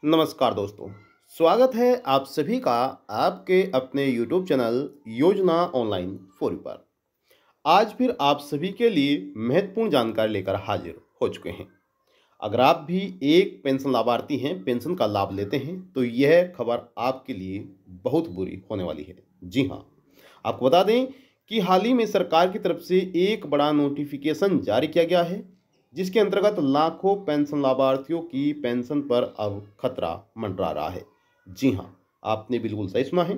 नमस्कार दोस्तों, स्वागत है आप सभी का आपके अपने YouTube चैनल योजना ऑनलाइन फॉर यू पर। आज फिर आप सभी के लिए महत्वपूर्ण जानकारी लेकर हाजिर हो चुके हैं। अगर आप भी एक पेंशन लाभार्थी हैं, पेंशन का लाभ लेते हैं, तो यह खबर आपके लिए बहुत बुरी होने वाली है। जी हाँ, आपको बता दें कि हाल ही में सरकार की तरफ से एक बड़ा नोटिफिकेशन जारी किया गया है, जिसके अंतर्गत लाखों पेंशन लाभार्थियों की पेंशन पर अब खतरा मंडरा रहा है। जी हाँ, आपने बिल्कुल सही सुना है,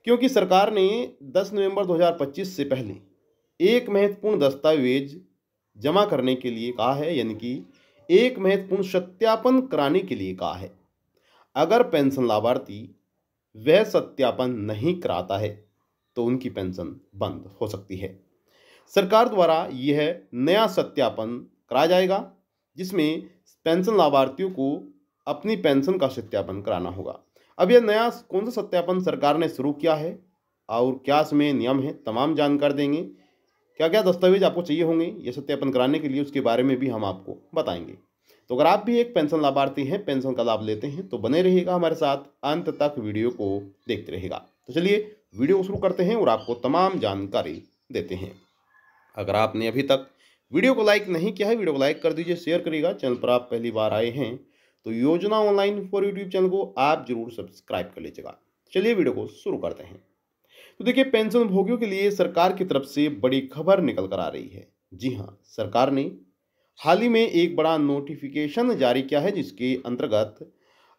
क्योंकि सरकार ने 10 नवंबर 2025 से पहले एक महत्वपूर्ण दस्तावेज जमा करने के लिए कहा है, यानी कि एक महत्वपूर्ण सत्यापन कराने के लिए कहा है। अगर पेंशन लाभार्थी वह सत्यापन नहीं कराता है तो उनकी पेंशन बंद हो सकती है। सरकार द्वारा यह नया सत्यापन कराया जाएगा, जिसमें पेंशन लाभार्थियों को अपनी पेंशन का सत्यापन कराना होगा। अब यह नया कौन सा सत्यापन सरकार ने शुरू किया है और क्या इसमें नियम है, तमाम जानकारी देंगे। क्या क्या दस्तावेज आपको चाहिए होंगे ये सत्यापन कराने के लिए, उसके बारे में भी हम आपको बताएंगे। तो अगर आप भी एक पेंशन लाभार्थी हैं, पेंशन का लाभ लेते हैं, तो बने रहिएगा हमारे साथ, अंत तक वीडियो को देखते रहिएगा। तो चलिए वीडियो को शुरू करते हैं और आपको तमाम जानकारी देते हैं। अगर आपने अभी तक वीडियो को लाइक नहीं किया है, वीडियो को लाइक कर दीजिए, शेयर करिएगा। चैनल पर आप पहली बार आए हैं तो योजना ऑनलाइन फॉर यूट्यूब चैनल को आप जरूर सब्सक्राइब कर लीजिएगा। चलिए वीडियो को शुरू करते हैं। तो देखिए, पेंशन भोगियों के लिए सरकार की तरफ से बड़ी खबर निकल कर आ रही है। जी हाँ, सरकार ने हाल ही में एक बड़ा नोटिफिकेशन जारी किया है, जिसके अंतर्गत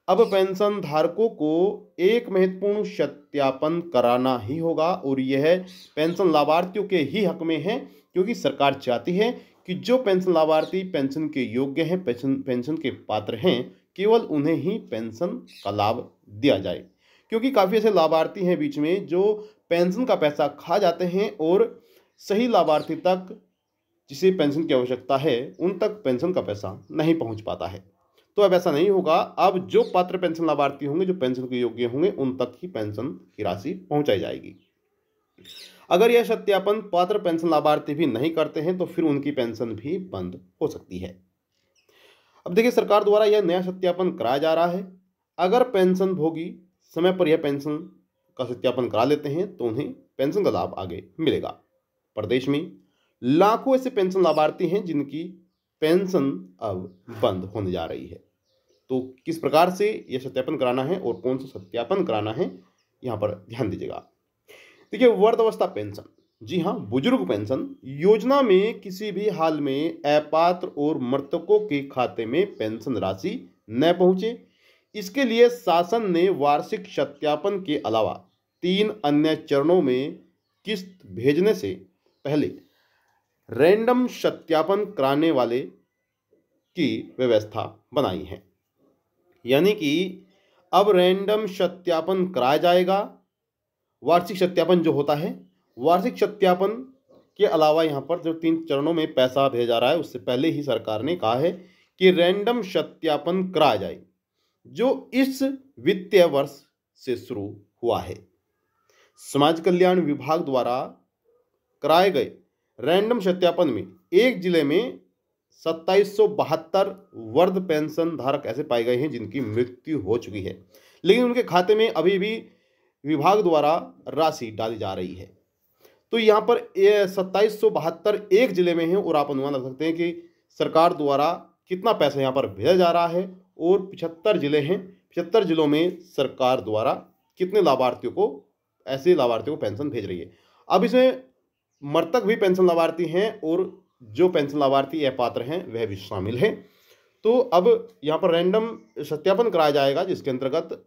अब पेंशन धारकों को एक महत्वपूर्ण सत्यापन कराना ही होगा और यह पेंशन लाभार्थियों के ही हक में है, क्योंकि सरकार चाहती है कि जो पेंशन लाभार्थी पेंशन के योग्य हैं, पेंशन के पात्र हैं, केवल उन्हें ही पेंशन का लाभ दिया जाए। क्योंकि काफ़ी ऐसे लाभार्थी हैं बीच में जो पेंशन का पैसा खा जाते हैं और सही लाभार्थी तक, जिसे पेंशन की आवश्यकता है, उन तक पेंशन का पैसा नहीं पहुंच पाता है। तो अब ऐसा नहीं होगा। अब जो पात्र पेंशन लाभार्थी होंगे, जो पेंशन के योग्य होंगे, उन तक ही पेंशन की राशि पहुंचाई जाएगी। अगर यह सत्यापन पात्र पेंशन लाभार्थी भी नहीं करते हैं तो फिर उनकी पेंशन भी बंद हो सकती है। अब देखिए, सरकार द्वारा यह नया सत्यापन कराया जा रहा है। अगर पेंशन भोगी समय पर यह पेंशन का सत्यापन करा लेते हैं तो उन्हें पेंशन का लाभ आगे मिलेगा। प्रदेश में लाखों ऐसे पेंशन लाभार्थी हैं जिनकी पेंशन अब बंद होने जा रही है। तो किस प्रकार से यह सत्यापन कराना है और कौन सा सत्यापन कराना है, यहाँ पर ध्यान दीजिएगा। देखिए, वृद्धावस्था पेंशन, जी हाँ, बुजुर्ग पेंशन योजना में किसी भी हाल में अपात्र और मृतकों के खाते में पेंशन राशि न पहुंचे, इसके लिए शासन ने वार्षिक सत्यापन के अलावा 3 अन्य चरणों में किस्त भेजने से पहले रैंडम सत्यापन कराने वाले की व्यवस्था बनाई है। यानी कि अब रैंडम सत्यापन कराया जाएगा। वार्षिक सत्यापन जो होता है, वार्षिक सत्यापन के अलावा यहाँ पर जो 3 चरणों में पैसा भेजा जा रहा है, उससे पहले ही सरकार ने कहा है कि रैंडम सत्यापन कराया जाए, जो इस वित्तीय वर्ष से शुरू हुआ है। समाज कल्याण विभाग द्वारा कराए गए रैंडम सत्यापन में एक जिले में 2772 वृद्ध पेंशन धारक ऐसे पाए गए हैं जिनकी मृत्यु हो चुकी है, लेकिन उनके खाते में अभी भी विभाग द्वारा राशि डाली जा रही है। तो यहाँ पर 2772 एक जिले में है और आप अनुमान लगा सकते हैं कि सरकार द्वारा कितना पैसा यहाँ पर भेजा जा रहा है। और 75 जिले हैं, 75 जिलों में सरकार द्वारा कितने लाभार्थियों को, ऐसे लाभार्थियों को पेंशन भेज रही है। अब इसमें मृतक भी पेंशन लाभार्थी हैं और जो पेंशन लाभार्थी अपात्र हैं वह भी शामिल हैं। तो अब यहाँ पर रैंडम सत्यापन कराया जाएगा, जिसके अंतर्गत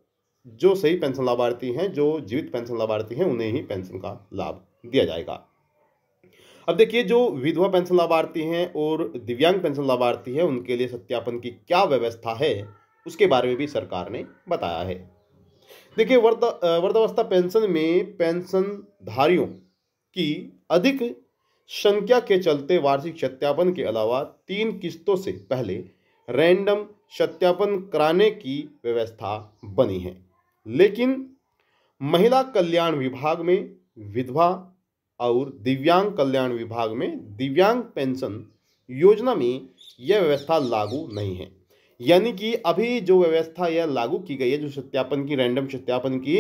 जो सही पेंशन लाभार्थी हैं, जो जीवित पेंशन लाभार्थी हैं, उन्हें ही पेंशन का लाभ दिया जाएगा। अब देखिए, जो विधवा पेंशन लाभार्थी हैं और दिव्यांग पेंशन लाभार्थी हैं, उनके लिए सत्यापन की क्या व्यवस्था है, उसके बारे में भी सरकार ने बताया है। देखिए, वृद्धावस्था पेंशन में पेंशनधारियों की अधिक संख्या के चलते वार्षिक सत्यापन के अलावा 3 किस्तों से पहले रैंडम सत्यापन कराने की व्यवस्था बनी है। लेकिन महिला कल्याण विभाग में विधवा और दिव्यांग कल्याण विभाग में दिव्यांग पेंशन योजना में यह व्यवस्था लागू नहीं है। यानी कि अभी जो व्यवस्था यह लागू की गई है, जो सत्यापन की रैंडम सत्यापन की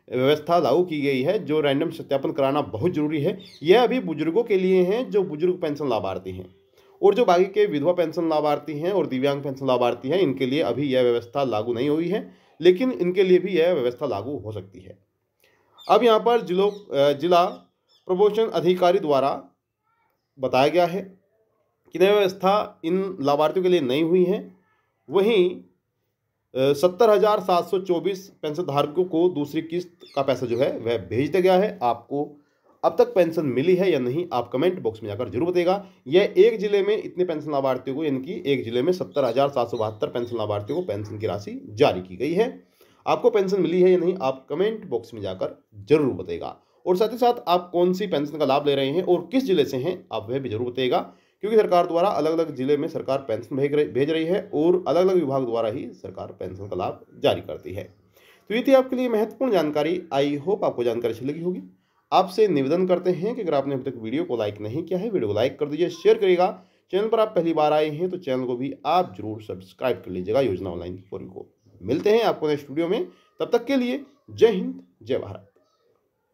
व्यवस्था लागू की गई है, जो रैंडम सत्यापन कराना बहुत ज़रूरी है, यह अभी बुजुर्गों के लिए हैं जो बुजुर्ग पेंशन लाभार्थी हैं, और जो बाकी के विधवा पेंशन लाभार्थी हैं और दिव्यांग पेंशन लाभार्थी हैं, इनके लिए अभी यह व्यवस्था लागू नहीं हुई है, लेकिन इनके लिए भी यह व्यवस्था लागू हो सकती है। अब यहाँ पर जिला प्रमोशन अधिकारी द्वारा बताया गया है कि नई व्यवस्था इन लाभार्थियों के लिए नहीं हुई है। वहीं 70,724 पेंशन धारकों को दूसरी किस्त का पैसा जो है वह भेज दिया गया है। आपको अब तक पेंशन मिली है या नहीं, आप कमेंट बॉक्स में जाकर जरूर बताइएगा। यह एक जिले में इतने पेंशन लाभार्थियों को, यानी कि एक जिले में 70,772 पेंशन लाभार्थियों को पेंशन की राशि जारी की गई है। आपको पेंशन मिली है या नहीं, आप कमेंट बॉक्स में जाकर जरूर बताइएगा। और साथ ही साथ आप कौन सी पेंशन का लाभ ले रहे हैं और किस जिले से हैं, आप वह भी जरूर बताइएगा, क्योंकि सरकार द्वारा अलग अलग जिले में सरकार पेंशन भेज रही है और अलग अलग विभाग द्वारा ही सरकार पेंशन का लाभ जारी करती है। तो ये थी आपके लिए महत्वपूर्ण जानकारी। आई होप आपको जानकारी अच्छी लगी होगी। आपसे निवेदन करते हैं कि अगर आपने अभी तक वीडियो को लाइक नहीं किया है, वीडियो को लाइक कर दीजिए, शेयर करिएगा। चैनल पर आप पहली बार आए हैं तो चैनल को भी आप जरूर सब्सक्राइब कर लीजिएगा योजना ऑनलाइन फॉर यू को। मिलते हैं आपको नेक्स्ट वीडियो में, तब तक के लिए जय हिंद जय भारत।